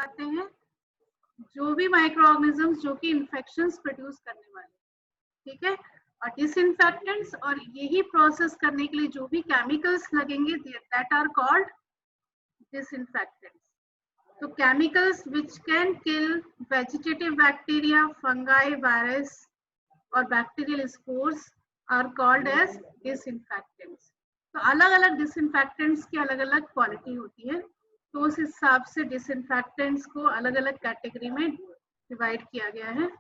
आते हैं जो भी माइक्रो ऑर्गेनिजम्स जो कि इन्फेक्शंस प्रोड्यूस करने वाले, ठीक है। और डिसइंफेक्टेंट्स और यही प्रोसेस करने के लिए जो भी केमिकल्स लगेंगे that are called disinfectants. So chemicals which can kill vegetative bacteria, fungi, virus or bacterial spores are called as disinfectants. तो अलग अलग डिसइंफेक्टेंट्स की अलग अलग क्वालिटी होती है, तो उस हिसाब से डिसइंफेक्टेंट्स को अलग अलग कैटेगरी में डिवाइड किया गया है।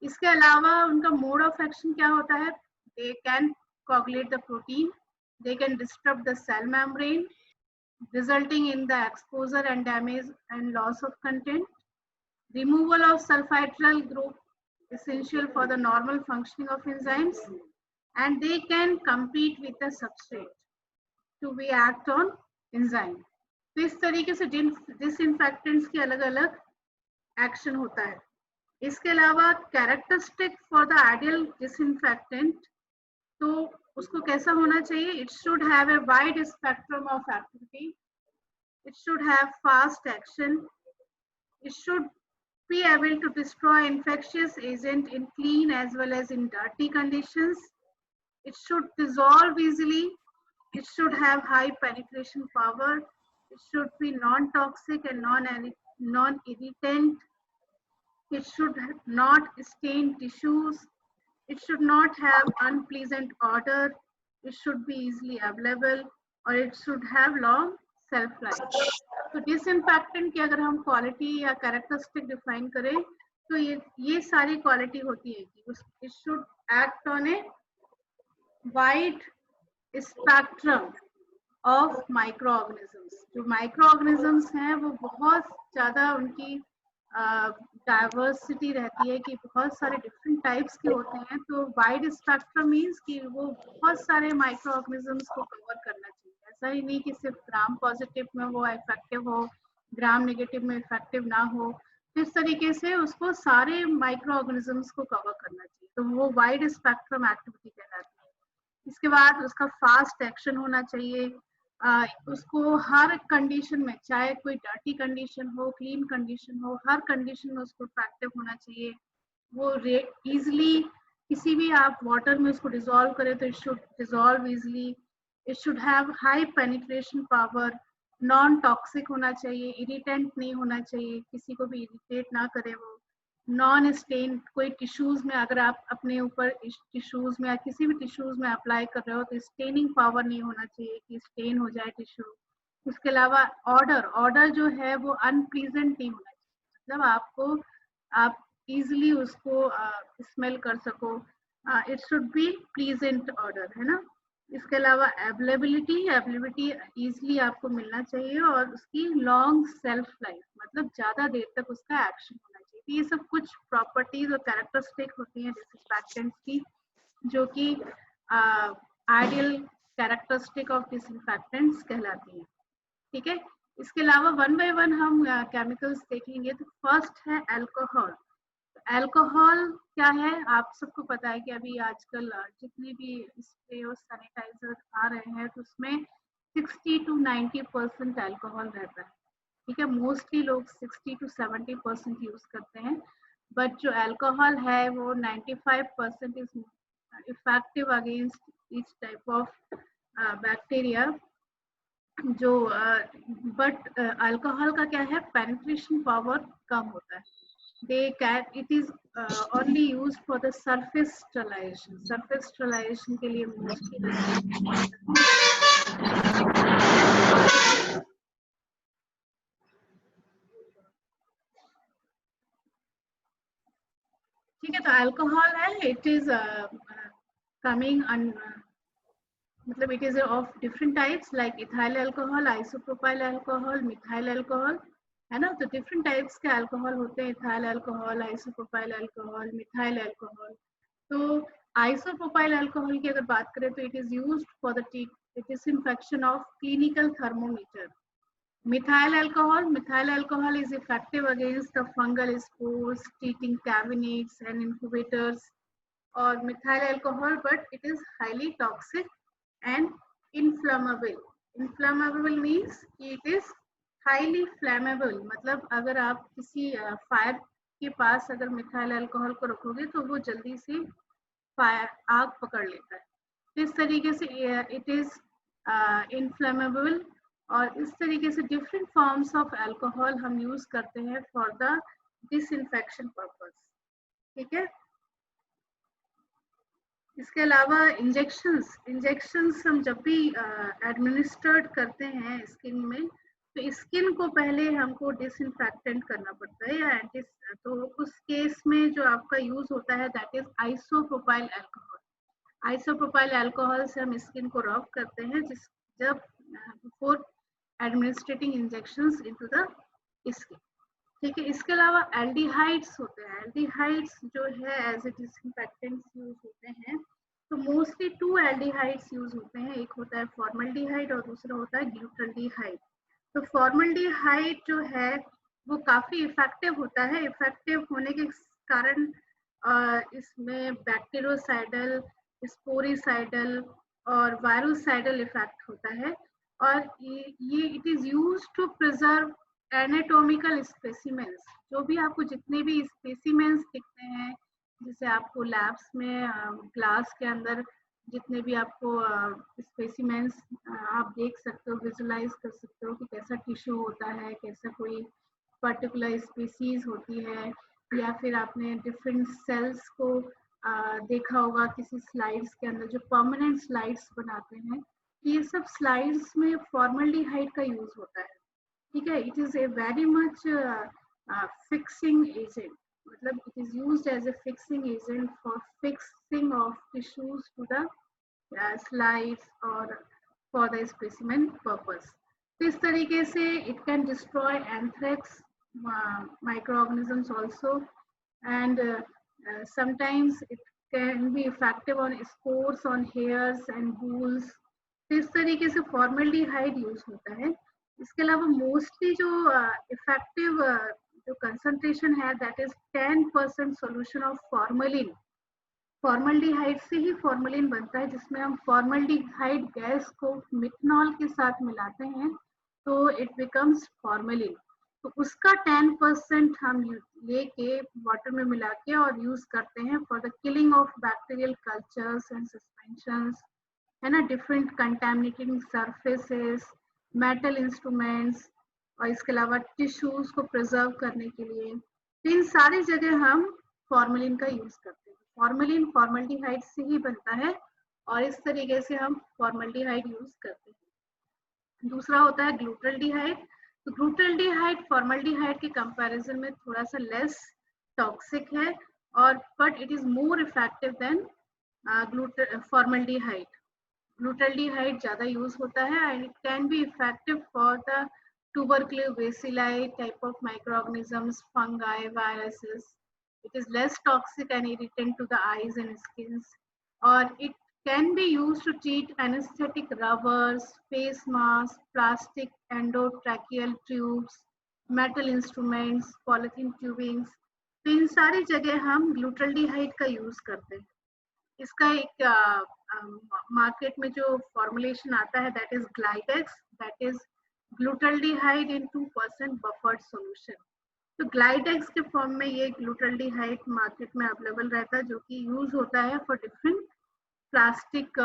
इसके अलावा उनका मोड ऑफ एक्शन क्या होता है? They can coagulate the protein, they can disrupt the cell membrane, resulting in the exposure and damage and loss of content. Removal of sulfitral group essential for the normal functioning of enzymes, and they can compete with the substrate to be act on enzyme. तो इस तरीके से disinfectants की अलग अलग action होता है। इसके अलावा characteristic for the ideal disinfectant, तो उसको कैसा होना चाहिए? It should have a wide spectrum of activity, it should have fast action, it should be able to destroy infectious agent in clean as well as in dirty conditions, it should dissolve easily, it should have high penetration power, it should be non-toxic and non-irritant, it should not stain tissues, it should not have unpleasant odor, it should be easily available, or it should have long self life. तो disinfectant की अगर हम quality या characteristic define करें तो ये सारी quality होती है कि it should act on a wide spectrum of micro organisms. जो माइक्रो ऑर्गेनिजम्स हैं वो बहुत ज्यादा उनकी डाइवर्सिटी रहती है कि बहुत सारे डिफरेंट टाइप्स के होते हैं। तो वाइड स्पेक्ट्रम मीन्स कि वो बहुत सारे माइक्रो ऑर्गेनिजम्स को कवर करना चाहिए। ऐसा ही नहीं कि सिर्फ ग्राम पॉजिटिव में वो इफेक्टिव हो, ग्राम नेगेटिव में इफेक्टिव ना हो। इस तरीके से उसको सारे माइक्रो ऑर्गेनिजम्स को कवर करना चाहिए, तो वो वाइड स्पेक्ट्रम एक्टिविटी कहलाती है। इसके बाद उसका फास्ट एक्शन होना चाहिए, उसको हर कंडीशन में, चाहे कोई डर्टी कंडीशन हो, क्लीन कंडीशन हो, हर कंडीशन में उसको इफेक्टिव होना चाहिए। वो इजिली किसी भी आप वाटर में उसको डिजोल्व करें तो it should dissolve easily, it should have high penetration power, non toxic होना चाहिए, इरिटेंट नहीं होना चाहिए, किसी को भी इरिटेट ना करे वो, नॉन स्टेन, कोई टिश्यूज में अगर आप अपने ऊपर टिश्यूज में या किसी भी टिश्यूज में अप्लाई कर रहे हो तो स्टेनिंग पावर नहीं होना चाहिए कि स्टेन हो जाए टिश्यू। उसके अलावा ऑर्डर जो है वो अनप्लीजेंट नहीं होना चाहिए, मतलब आप इजिली उसको स्मेल कर सको, it should be pleasant order, है ना। इसके अलावा अवेलेबिलिटी इजिली आपको मिलना चाहिए, और उसकी लॉन्ग सेल्फ लाइफ, मतलब ज्यादा देर तक उसका एक्शन होना चाहिए। ये सब कुछ प्रॉपर्टीज और कैरेक्टरिस्टिक होती हैं डिसइंफेक्टेंट्स की, जो कि आइडियल कैरेक्टरिस्टिक ऑफ डिसइंफेक्टेंट्स कहलाती हैं, ठीक है। इसके अलावा वन बाय वन हम केमिकल्स देखेंगे। तो फर्स्ट है अल्कोहल। अल्कोहल क्या है? आप सबको पता है कि अभी आजकल जितने भी स्प्रे और सैनिटाइजर आ रहे हैं तो उसमें 60 to 90% अल्कोहल रहता है, ठीक है। मोस्टली लोग 60 to 70% यूज करते हैं, बट जो अल्कोहल है वो 95% is effective against each type of bacteria. जो बट अल्कोहल का क्या है, पेनिट्रेशन पावर कम होता है। It is only used for the surface sterilization. Surface sterilization के लिए mostly ठीक है। तो अल्कोहल है, इट इज कमिंग मतलब it is of different types like ethyl alcohol, isopropyl alcohol, methyl alcohol, है ना। तो डिफरेंट टाइप्स के अल्कोहल होते हैं, ethyl alcohol, isopropyl alcohol, methyl alcohol. तो आइसोप्रोपाइल अल्कोहल की अगर बात करें तो it is used for the disinfection of clinical thermometer. Methyl alcohol is effective against the fungal spores, treating cabinets and incubators, or methyl alcohol, but it is highly toxic and inflammable. Inflammable means it is highly flammable, मतलब अगर आप किसी fire के पास अगर methyl alcohol को रखोगे तो वो जल्दी से फायर आग पकड़ लेता है। इस तरीके से इट इज इनफ्लेमेबल। और इस तरीके से डिफरेंट फॉर्म्स ऑफ अल्कोहल हम यूज करते हैं फॉर द डिसइंफेक्शन पर्पस। ठीक है। इसके अलावा इंजेक्शंस हम जब भी एडमिनिस्ट्रेट करते हैं स्किन में, तो स्किन को पहले हमको डिसइंफेक्टेंट करना पड़ता है या एंटी, तो उस केस में जो आपका यूज होता है that is isopropyl alcohol. Isopropyl alcohol से हम स्किन को रब करते हैं जिस जब before administrating injections into the skin. ठीक है। इसके अलावा एल्डिहाइड्स होते हैं। एल्डिहाइड्स जो है एज ए डिसइंफेक्टेंट्स यूज होते हैं। तो मोस्टली 2 एल्डिहाइड्स यूज होते हैं, एक होता है फॉर्मल्डिहाइड और दूसरा होता है ग्लूटाल्डिहाइड। तो फॉर्मल्डिहाइड जो है वो काफी इफेक्टिव होता है। इफेक्टिव होने के कारण इसमें बैक्टीरियोसाइडल, स्पोरिसाइडल और वायरोसाइडल इफेक्ट होता है। और ये it is used to preserve anatomical specimens. जो भी आपको जितने भी स्पेसिमेंस दिखते हैं, जैसे आपको लैब्स में ग्लास के अंदर जितने भी आपको स्पेसिमेंस आप देख सकते हो, विजुलाइज कर सकते हो कि कैसा टिश्यू होता है, कैसा कोई पर्टिकुलर स्पीसीज होती है, या फिर आपने डिफरेंट सेल्स को देखा होगा किसी स्लाइड्स के अंदर जो परमानेंट स्लाइड्स बनाते हैं। ये सब स्लाइड्स में फॉर्मल्डिहाइड का यूज होता है। ठीक है। It is a very much fixing agent, मतलब it is used as a fixing agent for fixing of tissues to the slides और फॉर द स्पेसिमेन पर्पस। तो इस तरीके से it can destroy anthrax microorganisms also, and sometimes it can be effective on spores on hairs and wools। तो इस तरीके से formaldehyde use होता है। इसके अलावा मोस्टली जो इफेक्टिव जो कंसंट्रेशन है that is 10% solution of formalin. Formaldehyde से ही फॉर्मलिन बनता है, जिसमें हम फॉर्मल्डिहाइड गैस को मिथनॉल के साथ मिलाते हैं तो इट बिकम्स फॉर्मलिन। तो उसका 10% हम लेके वाटर में मिला के और यूज करते हैं for the killing of bacterial cultures and suspensions, है ना, different contaminating surfaces, metal instruments, और इसके अलावा टिश्यूज को प्रिजर्व करने के लिए। तो इन सारी जगह हम फॉर्मलिन का यूज करते हैं। फॉर्मलिन फॉर्मल्डिहाइड से ही बनता है और इस तरीके से हम फॉर्मल्डिहाइड यूज करते हैं। दूसरा होता है ग्लूटाल्डिहाइड। तो ग्लूटाल्डिहाइड फॉर्मल्डिहाइड के कंपैरिजन में थोड़ा सा लेस टॉक्सिक है, और but it is more effective than formaldehyde. Glutaraldehyde ज्यादा यूज होता है and it can be effective for the tubercular bacilli type of microorganisms, fungi, viruses. It is less toxic and irritant to the eyes and skins, or it can be used to treat anesthetic rubbers, face masks, plastic endotracheal tubes, metal instruments, polythene tubings। तो इन सारी जगह हम ग्लूटाल्डिहाइड का use करते हैं। इसका एक market में जो फॉर्मुलेशन आता है that is Glydex, that is glutaraldehyde in 2% buffered solution. तो ग्लाइडेक्स के फॉर्म में ये ग्लूटाल्डिहाइड मार्केट में अवेलेबल रहता है, जो कि यूज होता है for different plastic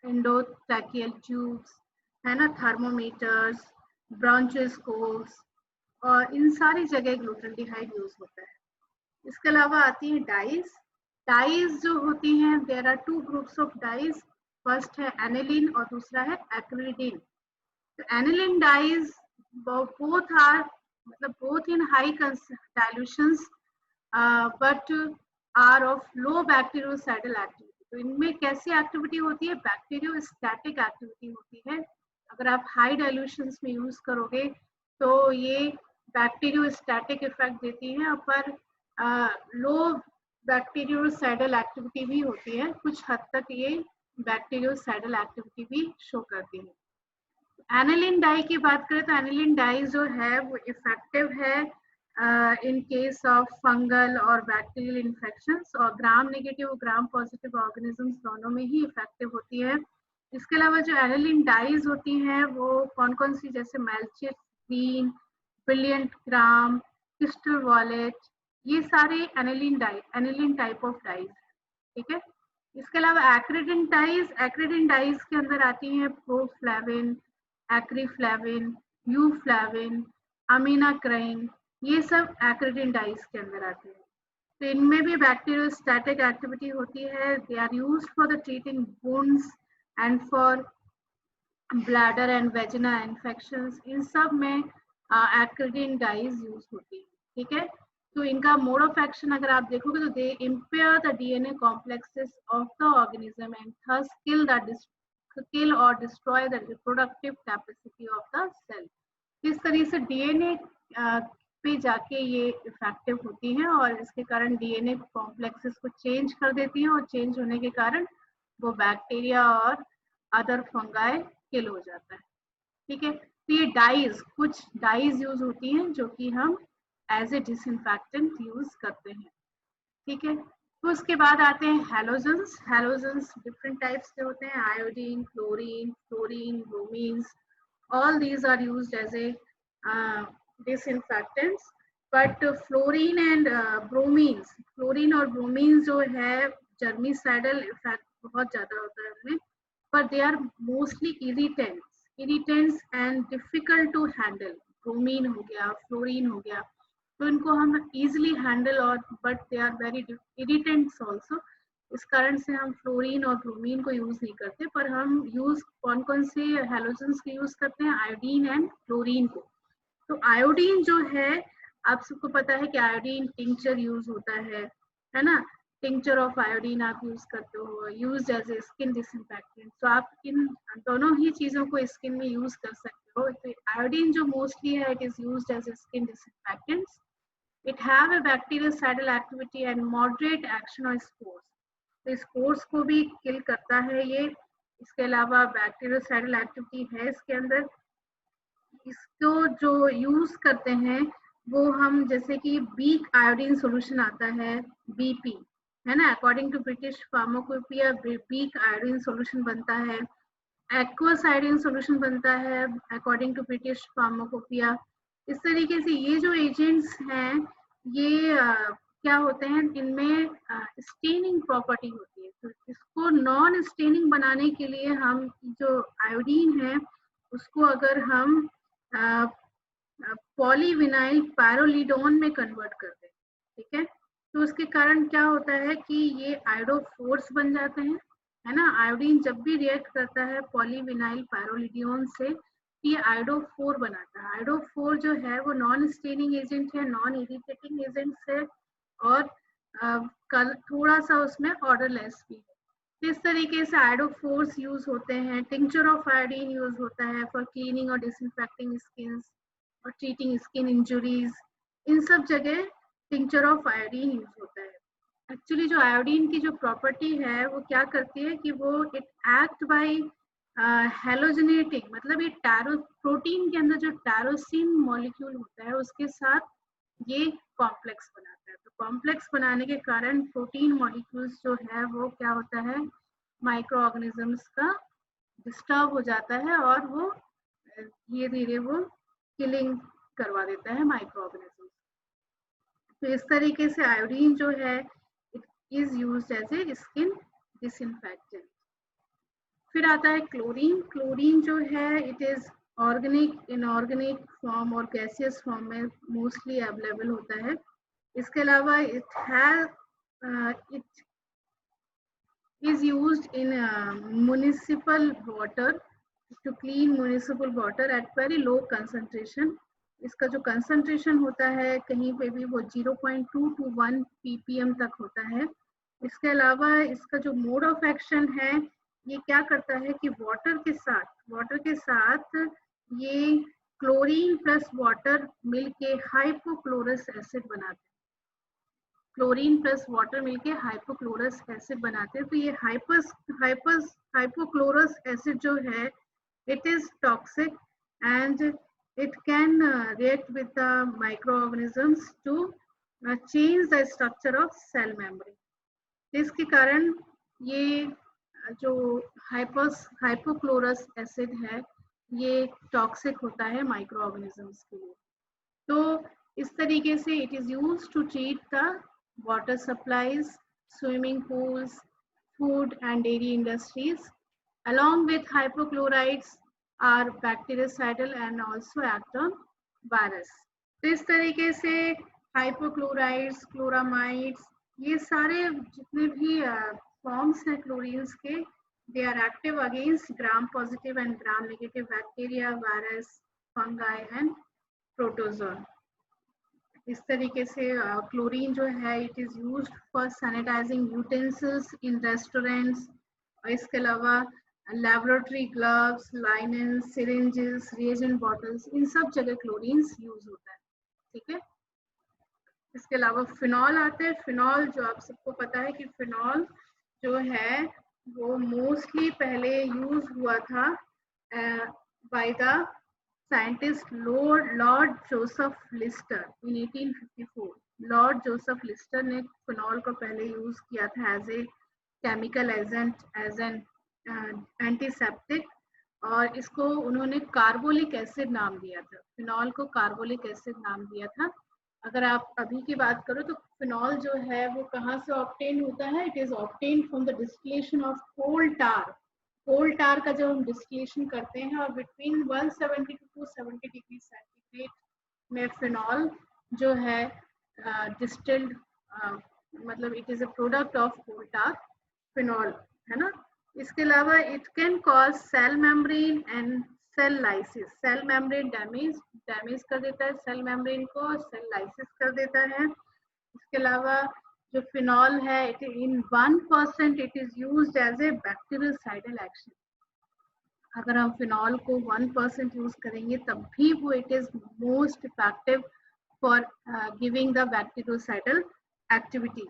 endotracheal tubes, है ना, थर्मोमीटर्स, ब्रोंचोस्कोप्स, और इन सारी जगह ग्लूटाल्डिहाइड यूज होता है। इसके अलावा आती है डाइज। डाइज जो होती हैं, there are 2 groups of dyes. First है एनिलीन और दूसरा है एक्रिलिन। तो aniline dyes both are मतलब both in high dilutions but are of low bactericidal activity। तो इनमें कैसी एक्टिविटी होती है? बैक्टीरियोस्टैटिक एक्टिविटी होती है। अगर आप हाई डाइल्यूशंस में यूज करोगे तो ये बैक्टीरियोस्टैटिक इफेक्ट देती है, पर लो बैक्टीरियोसाइडल एक्टिविटी भी होती है। कुछ हद तक ये बैक्टीरियोसाइडल एक्टिविटी भी शो करती है। एनिलीन डाई की बात करें तो एनिलीन डाई जो है वो इफेक्टिव है इन केस ऑफ फंगल और बैक्टीरियल इन्फेक्शंस, और ग्राम नेगेटिव और ग्राम पॉजिटिव ऑर्गेनिजम्स दोनों में ही इफेक्टिव होती है। इसके अलावा जो एनिलीन डाइज होती हैं वो कौन कौन सी, जैसे ग्रीन, ब्रिलियंट ग्राम, क्रिस्टल वॉलेट, ये सारे एनिलीन टाइप ऑफ डाइज, ठीक है। इसके अलावा एक्रिडिन डाइज के अंदर आती हैं प्रोफ्लेविन, एक्रीफ्लेविन, यूफ्लेविन, अमीनाक्राइन, ये सब एक्रिडिन डाइज के अंदर आते हैं। तो इनमें भी बैक्टीरियोस्टैटिक एक्टिविटी होती है। They are used for the treating wounds and for bladder and vagina infections, इन सब में एक्रिडिन डाइज यूज होती है, ठीक है। तो इनका मोड ऑफ एक्शन अगर आप देखोगे तो they impair the DNA complexes of the organism and thus kill और destroy the reproductive capacity of the cell. इस तरह से डीएनए पे जाके ये इफेक्टिव होती हैं और इसके कारण डीएनए कॉम्प्लेक्सेस को चेंज कर देती हैं और चेंज होने के कारण वो बैक्टीरिया और अदर फंगाई किल हो जाता है, ठीक है। तो ये डाइज, कुछ डाइज यूज होती हैं जो कि हम एज ए डिसइंफेक्टेंट यूज करते हैं, ठीक है। तो उसके बाद आते हैं हैलोजेंस। हैलोजेंस डिफरेंट टाइप्स के होते हैं, iodine, chlorine, fluorine, bromines, all these are used as a disinfectants, but fluorine and fluorine और ब्रोमीन जो है जर्मिसाइडल इफेक्ट बहुत ज्यादा होता है उनमें, but they are mostly irritants and difficult to handle। Bromine हो गया, फ्लोरीन हो गया, तो इनको हम easily handle और but they are very irritants also। इस कारण से हम फ्लोरीन और ब्रोमीन को यूज नहीं करते, पर हम यूज कौन कौन से हैलोजेंस को यूज करते हैं, आयोडीन एंड क्लोरीन को। तो आयोडीन जो है, आप सबको पता है कि आयोडीन टिंचर यूज होता है ना। टिंचर ऑफ आयोडीन आप यूज करते हो, use as a skin disinfectant. तो आप इन दोनों ही चीजों को स्किन में यूज कर सकते हो। तो आयोडीन जो मोस्टली है, it is used as a skin disinfectant. It have a bactericidal activity and moderate action on spores। तो स्पोर्स को भी किल करता है ये। इसके अलावा बैक्टीरियोसाइडल एक्टिविटी है इसके अंदर। इसको जो यूज करते हैं वो हम, जैसे कि बीक आयोडीन सॉल्यूशन आता है, बीपी, है ना, according to British pharmacopoeia weak iodine solution बनता है। एक्वस आयोडीन सॉल्यूशन बनता है अकॉर्डिंग टू ब्रिटिश फार्माकोपिया। इस तरीके से ये जो एजेंट्स हैं, ये क्या होते हैं, इनमें स्टेनिंग प्रॉपर्टी होती है। तो इसको नॉन स्टेनिंग बनाने के लिए हम जो आयोडीन है उसको अगर हम पॉलीविनाइल पायरोलिडोन में कन्वर्ट कर दें, ठीक है, तो उसके कारण क्या होता है कि ये आयोडोफोर्स बन जाते हैं, है ना। आयोडीन जब भी रिएक्ट करता है पॉलीविनाइल पायरोलिडोन से, ये आयोडोफोर बनाता है। आयोडोफोर जो है वो नॉन स्टेनिंग एजेंट है, नॉन इरिटेटिंग एजेंट है और थोड़ा सा उसमें ऑर्डरलेस भी है। इस तरीके से आयोडोफोर्स यूज होते हैं। टिंचर ऑफ आयोडीन यूज होता है फॉर क्लीनिंग और डिसइंफेक्टिंग स्किन और ट्रीटिंग स्किन इंजुरीज। इन सब जगह टिंचर ऑफ आयोडीन यूज होता है। एक्चुअली जो आयोडीन की जो प्रॉपर्टी है वो क्या करती है कि वो इट एक्ट बाय हेलोजेनेटिंग, मतलब ये प्रोटीन के अंदर जो टायरोसिन मॉलिक्यूल होता है उसके साथ ये कॉम्प्लेक्स बनाता है। तो कॉम्प्लेक्स बनाने के कारण प्रोटीन मॉलिक्यूल्स जो है वो क्या होता है, माइक्रो ऑर्गेनिजम्स का डिस्टर्ब हो जाता है और वो धीरे धीरे वो किलिंग करवा देता है माइक्रो ऑर्गेनिजम्स। तो इस तरीके से आयोडीन जो है it is used as a skin disinfectant. फिर आता है क्लोरीन। क्लोरीन जो है it is organic, inorganic form और गैसियस फॉर्म में मोस्टली अवेलेबल होता है। इसके अलावा it is used in municipal water to clean municipal water at very low concentration। इसका जो कंसंट्रेशन होता है कहीं पे भी वो 0.2 to 1 ppm तक होता है। इसके अलावा इसका जो मोड ऑफ एक्शन है, ये क्या करता है कि वाटर के साथ ये क्लोरीन प्लस वाटर मिलके हाइपोक्लोरस एसिड बनाते हैं। क्लोरीन प्लस वाटर मिलके हाइपोक्लोरस एसिड बनाते हैं। तो ये हाइपोक्लोरस एसिड जो है it is toxic and it can react with the microorganisms to change the structure of cell membrane. इसके कारण ये जो हाइपोक्लोरस एसिड है ये टॉक्सिक होता है माइक्रो ऑर्गेनिजम्स के लिए। तो इस तरीके से it is used to treat the water supplies, swimming pools, food and dairy industries. Along with hypochlorites are bactericidal and also act on virus. तो इस तरीके से हाइपोक्लोराइड्स, क्लोरामाइड्स, ये सारे जितने भी फॉर्म्स हैं क्लोरीन्स के, they are active against gram positive and gram negative bacteria, virus, fungi and protozoa. इस तरीके से क्लोरीन जो है it is used for sanitising utensils in restaurants, और इसके अलावा laboratory gloves, linen, syringes, reagent bottles, इन सब जगह क्लोरीन यूज होता है। ठीक है, इसके अलावा फिनॉल आते हैं। फिनॉल जो आप सबको पता है कि फिनॉल जो है वो मोस्टली पहले यूज हुआ था बाय द scientist Lord Joseph Lister in 1854. Lord Joseph Lister ने फिनॉल को पहले यूज किया था as a chemical agent, as an antiseptic, और इसको उन्होंने कार्बोलिक एसिड नाम दिया था। फिनॉल को कार्बोलिक एसिड नाम दिया था। अगर आप अभी की बात करो तो फिनॉल जो है वो कहाँ से ऑब्टेन होता है? It is obtain from the distillation of coal tar. Coal tar का जब हम डिस्टिलेशन करते हैं और बिटवीन 170 टू 270 डिग्री सेंटीग्रेड में फिनॉल जो है डिस्टिल्ड, मतलब it is a product of coal tar phenol, है ना। इसके अलावा it can cause cell membrane and cell lysis. Cell membrane damage कर देता है सेल मेम्ब्रेन को, सेल लाइसिस कर देता है। इसके अलावा जो फिनॉल है it in 1% it is used as a bactericidal action. अगर हम फिनॉल को 1% यूज करेंगे तब भी वो it is most effective for giving the bacteriocidal activity.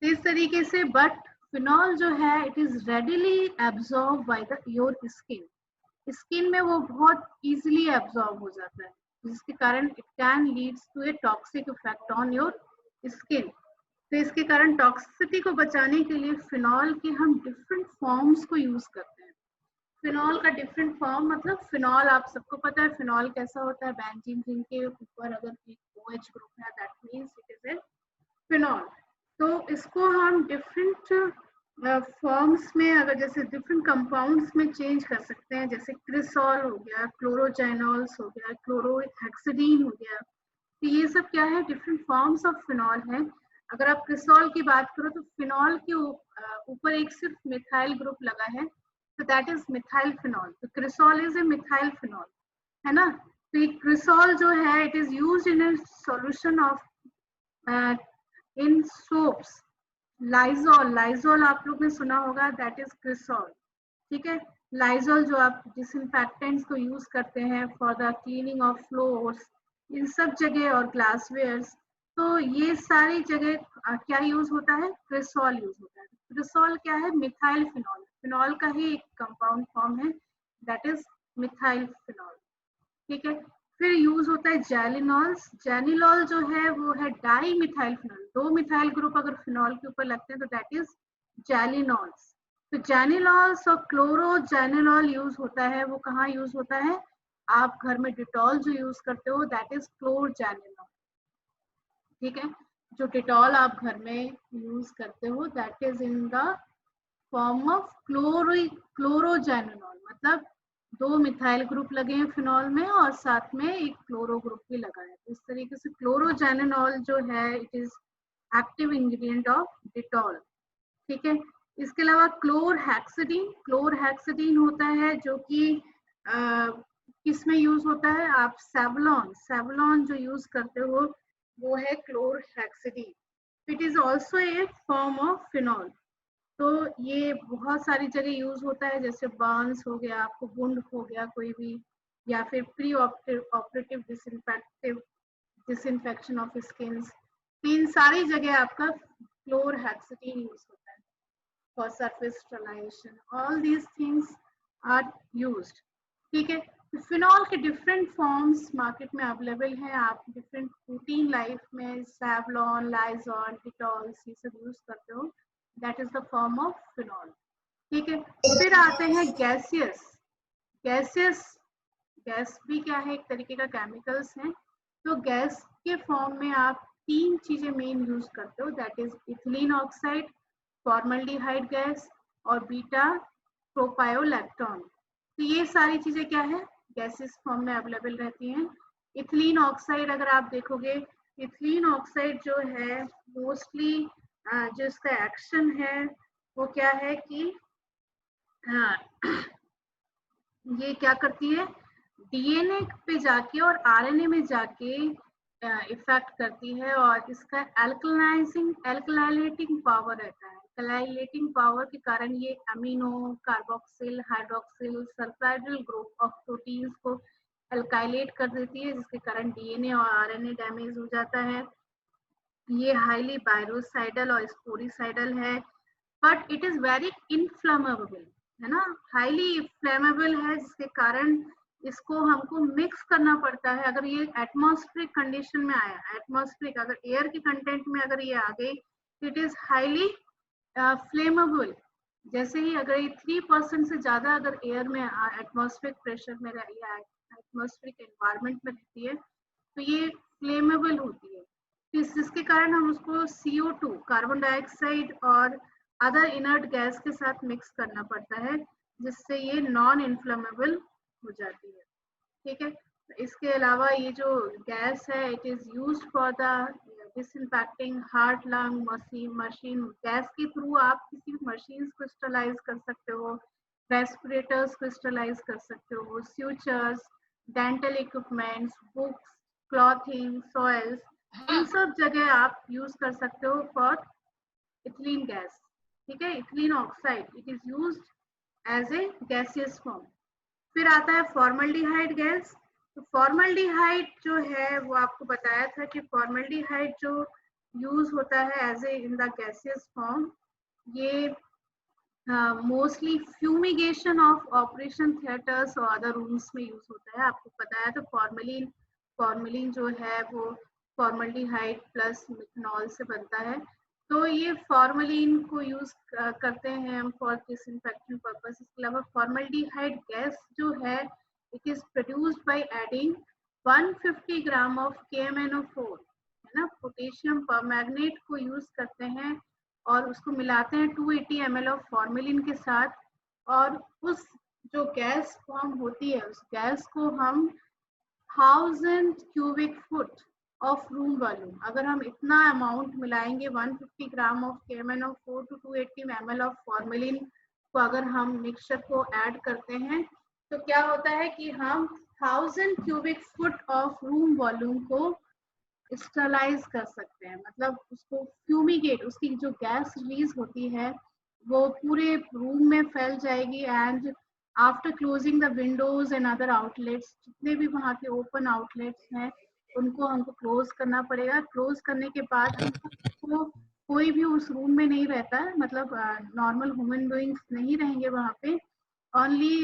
इस तरीके से बट फिनॉल जो है it is readily absorb by the your skin. Skin में वो बहुत इजीली एब्जॉर्ब हो जाता है, जिसके कारण it can leads to a toxic effect on your skin. तो इसके कारण टॉक्सिसिटी को बचाने के लिए फिनॉल के हम डिफरेंट फॉर्म्स को यूज करते हैं। फिनॉल का डिफरेंट फॉर्म मतलब फिनॉल आप सबको पता है फिनॉल कैसा होता है, बेंजीन रिंग के ऊपर अगर एक OH ग्रुप है that means it is A phenol. तो इसको हम डिफरेंट फॉर्म्स में अगर जैसे डिफरेंट कंपाउंड्स में चेंज कर सकते हैं, जैसे क्रिसॉल हो गया, क्लोरोजेनॉल्स हो गया, क्लोरोहेक्सिडीन हो गया। तो ये सब क्या है? डिफरेंट फॉर्म्स ऑफ फिनॉल है। अगर आप क्रिसॉल की बात करो तो फिनॉल के ऊपर एक सिर्फ मिथाइल ग्रुप लगा है, तो दैट इज मिथाइल फिनॉल। तो क्रिसॉल इज ए मिथाइल फिनॉल, है ना। तो ये क्रिसॉल जो है it is used in A solution of in soaps. Lizol आप लोग ने सुना होगा, दैट इज क्रिसॉल। ठीक है, लाइजोल जो आप डिसइंफेक्टेंट्स को यूज करते हैं for the cleaning of floors, इन सब जगह, और ग्लासवेयर्स, तो ये सारी जगह क्या यूज होता है? क्रिसॉल यूज होता है। क्रिसॉल क्या है? मिथाइल फिनॉल, फिनॉल का ही एक कंपाउंड फॉर्म है, दैट इज मिथाइल फिनॉल। ठीक है, फिर यूज होता है जेलिनॉल्स। जेनिलॉल जो है वो है di methyl phenol. 2 methyl group अगर फिनॉल के ऊपर लगते हैं तो दैट इज जेलिनॉल्स। तो जेनिलॉल्स और क्लोरोजेनिलॉल यूज होता है, वो कहाँ यूज होता है? आप घर में डिटॉल जो यूज करते हो दैट इज क्लोरोजेनिलॉल। ठीक है, जो डिटॉल आप घर में यूज करते हो that is in the form of chloroxylenol, मतलब 2 मिथाइल ग्रुप लगे हैं फिनॉल में और साथ में एक क्लोरो ग्रुप भी लगा है। इस तरीके से क्लोरोजेनिलॉल जो है it is active ingredient of Dettol. ठीक है, इसके अलावा क्लोरहेक्सिडीन होता है जो कि किस में यूज होता है? आप सेवलॉन जो यूज करते हो वो है chlorhexidine. It is also a form of phenol. तो ये बहुत सारी जगह यूज होता है, जैसे बर्न्स हो गया, आपको वुंड हो गया कोई भी, या फिर pre operative disinfection of skin, इन सारी जगह आपका क्लोरहेक्सिडीन यूज होता है for surface sterilisation. All these things are used. ठीक है, फिनॉल के डिफरेंट फॉर्म्स मार्केट में अवेलेबल हैं। आप डिफरेंट रूटीन लाइफ में सेवलॉन, लाइजॉल, डिटॉल्स ये सब यूज करते हो, that is the form of phenol. ठीक है, फिर आते हैं गैसियस। गैस भी क्या है, एक तरीके का केमिकल्स है। तो गैस के फॉर्म में आप 3 चीजें मेन यूज करते हो, that is ethylene oxide, formaldehyde gas और बीटा प्रोपायोलैक्टोन। तो ये सारी चीजें क्या है, गैसेस फॉर्म में अवेलेबल रहती हैं। इथिलीन ऑक्साइड अगर आप देखोगे, इथिलीन ऑक्साइड जो है मोस्टली जो इसका एक्शन है वो क्या है कि ये क्या करती है, डीएनए पे जाके और आरएनए में जाके इफेक्ट करती है, और इसका एल्कलाइलेटिंग पावर रहता है। एल्कलाइलेटिंग पावर के कारण ये amino, carboxyl, hydroxyl, sulphydryl group of proteins को एल्काइलेट कर देती है, जिसके कारण डीएनए और आरएनए डैमेज हो जाता है। ये हाईली बायरोसाइडल और स्पोरिसाइडल है, but it is very inflammable, है ना, हाईली इन्फ्लेमेबल है, जिसके कारण इसको हमको मिक्स करना पड़ता है। अगर ये एटमॉस्फेरिक कंडीशन में आया, एटमॉस्फेरिक अगर एयर के कंटेंट में अगर ये आ गई, इट इज हाईली फ्लेमेबल। जैसे ही अगर ये 3% से ज्यादा अगर एयर में एटमॉस्फेरिक प्रेशर में या एटमॉस्फेरिक एनवायरमेंट में रहती है तो ये फ्लेमेबल होती है, जिसके कारण हम उसको CO2 कार्बन डाइऑक्साइड और अदर इनर्ट गैस के साथ मिक्स करना पड़ता है, जिससे ये नॉन इन्फ्लेमेबल हो जाती है। ठीक है, इसके अलावा ये जो गैस है, it is used for the disinfecting heart lung machine. Gas के थ्रू आप किसी भी मशीन को स्टरलाइज कर सकते हो, रेस्पिरेटर्स को स्टरलाइज कर सकते हो, sutures, dental equipments, books, clothing, soils, इन सब जगह आप यूज कर सकते हो फॉर इथिलीन गैस। ठीक है, ethylene oxide it is used as a gaseous form. फिर आता है फॉर्मल्डिहाइड गैस। तो फॉर्मल्डिहाइड जो है वो आपको बताया था कि फॉर्मल्डिहाइड जो यूज होता है as a in the gaseous form, ये mostly fumigation of operation theatres और अदर रूम्स में यूज होता है। आपको पता है, तो फॉर्मेलिन जो है वो फॉर्मल्डिहाइड प्लस मिथनॉल से बनता है। तो ये फॉर्मेलिन को यूज करते हैं हम फॉर डिसइंफेक्शन पर्पस। इसके अलावा फॉर्मल्डिहाइड गैस जो है it is produced by adding 150 gram of KMnO4, है ना, पोटेशियम परमैंगनेट को यूज करते हैं और उसको मिलाते हैं 280 ml ऑफ फॉर्मेलिन के साथ, और उस जो गैस फॉर्म होती है उस गैस को हम 1000 cubic foot of room volume, अगर हम इतना अमाउंट मिलाएंगे 150 gram of KMnO4 to 280 ml of formalin को, अगर हम मिक्सचर को ऐड करते हैं तो क्या होता है कि हम 1000 cubic foot of room volume को स्टरलाइज कर सकते हैं। मतलब उसको फ्यूमिगेट, उसकी जो गैस रिलीज होती है वो पूरे रूम में फैल जाएगी, and after closing the Windows and other outlets, जितने भी वहाँ के ओपन आउटलेट्स हैं उनको हमको क्लोज करना पड़ेगा। क्लोज करने के बाद हमको कोई भी उस रूम में नहीं रहता है, मतलब नॉर्मल ह्यूमन बीइंग्स नहीं रहेंगे वहाँ पे। ओनली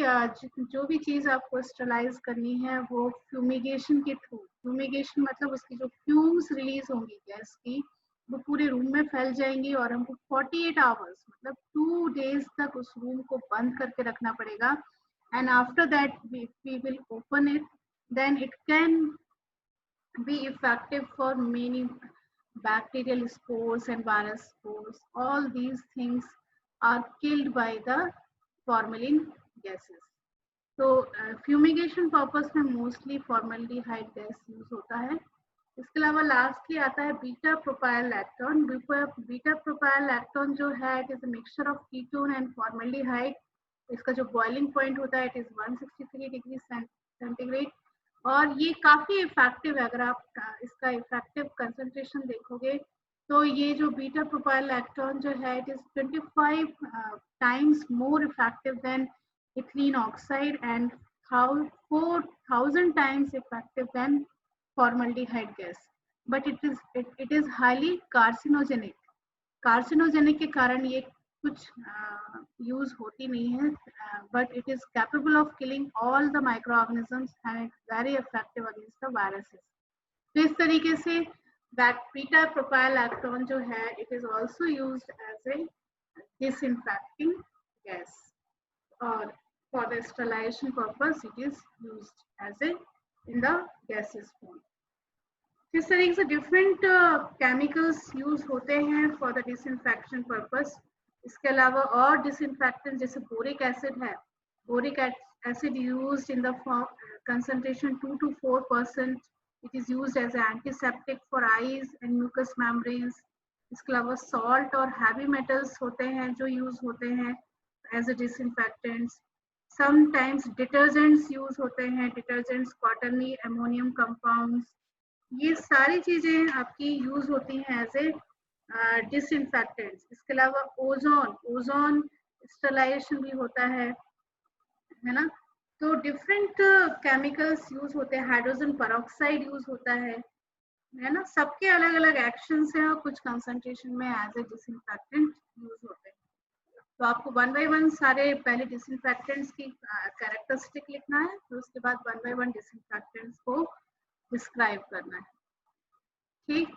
जो भी चीज आपको स्टरलाइज करनी है वो फ्यूमिगेशन के थ्रू, फ्यूमिगेशन मतलब उसकी जो फ्यूम्स रिलीज होंगी गैस की वो पूरे रूम में फैल जाएंगी, और हमको 48 आवर्स मतलब 2 days तक उस रूम को बंद करके रखना पड़ेगा। And after that we will open it, then it can be effective for many bacterial spores and virus spores. All these things are killed by the formalin gases. तो fumigation purpose में mostly formaldehyde gas use होता है। इसके अलावा lastly आता है beta propyl lactone. Beta propyl lactone जो है it is a mixture of ketone and formaldehyde. इसका जो बॉइलिंग पॉइंट होता है इट इज 163 डिग्री सेंटीग्रेड, और ये काफी इफेक्टिव है। अगर आप इसका इफेक्टिव कंसंट्रेशन देखोगे तो ये जो बीटा प्रोपाइल लैक्टोन जो है it is 25 times more effective than ethylene oxide and 4000 times effective than formaldehyde gas, but it is highly carcinogenic. Carcinogenic के कारण ये कुछ यूज होती नहीं है, but it is capable of killing all the micro organisms and it's very effective against the viruses. तो इस तरीके say that beta propyl lactone जो है it is also used as a disinfecting gas. और for the sterilization purpose it is used as a in the gaseous form. किस तरीके से different chemicals use होते हैं फॉर द डिसइंफेक्शन पर्पस. इसके अलावा और डिसइंफेक्टेंट जैसे बोरिक एसिड है, boric acid used in the concentration 2 to 4%. It is used as an antiseptic for eyes and mucous membranes. इसके अलावा सॉल्ट और हैवी मेटल्स होते हैं जो यूज होते हैं as a disinfectants. Sometimes detergents use होते हैं, डिटर्जेंट्स क्वाटरनी अमोनियम कंपाउंड्स. ये सारी चीजें आपकी यूज होती हैं एज ए डिसइंफेक्टेंट्स. इसके अलावा ओजोन स्टरलाइजेशन भी होता है ना. तो डिफरेंट केमिकल्स यूज होते हैं. हाइड्रोजन पेरोक्साइड यूज होता है ना. सबके अलग अलग एक्शंस हैं और कुछ कंसंट्रेशन में एज ए डिसइंफेक्टेंट यूज होते हैं. तो आपको 1 by 1 सारे पहले डिसइंफेक्टेंट्स की कैरेक्टरिस्टिक लिखना है, फिर उसके बाद 1 by 1 डिसइंफेक्टेंट्स को डिस्क्राइब करना है. ठीक.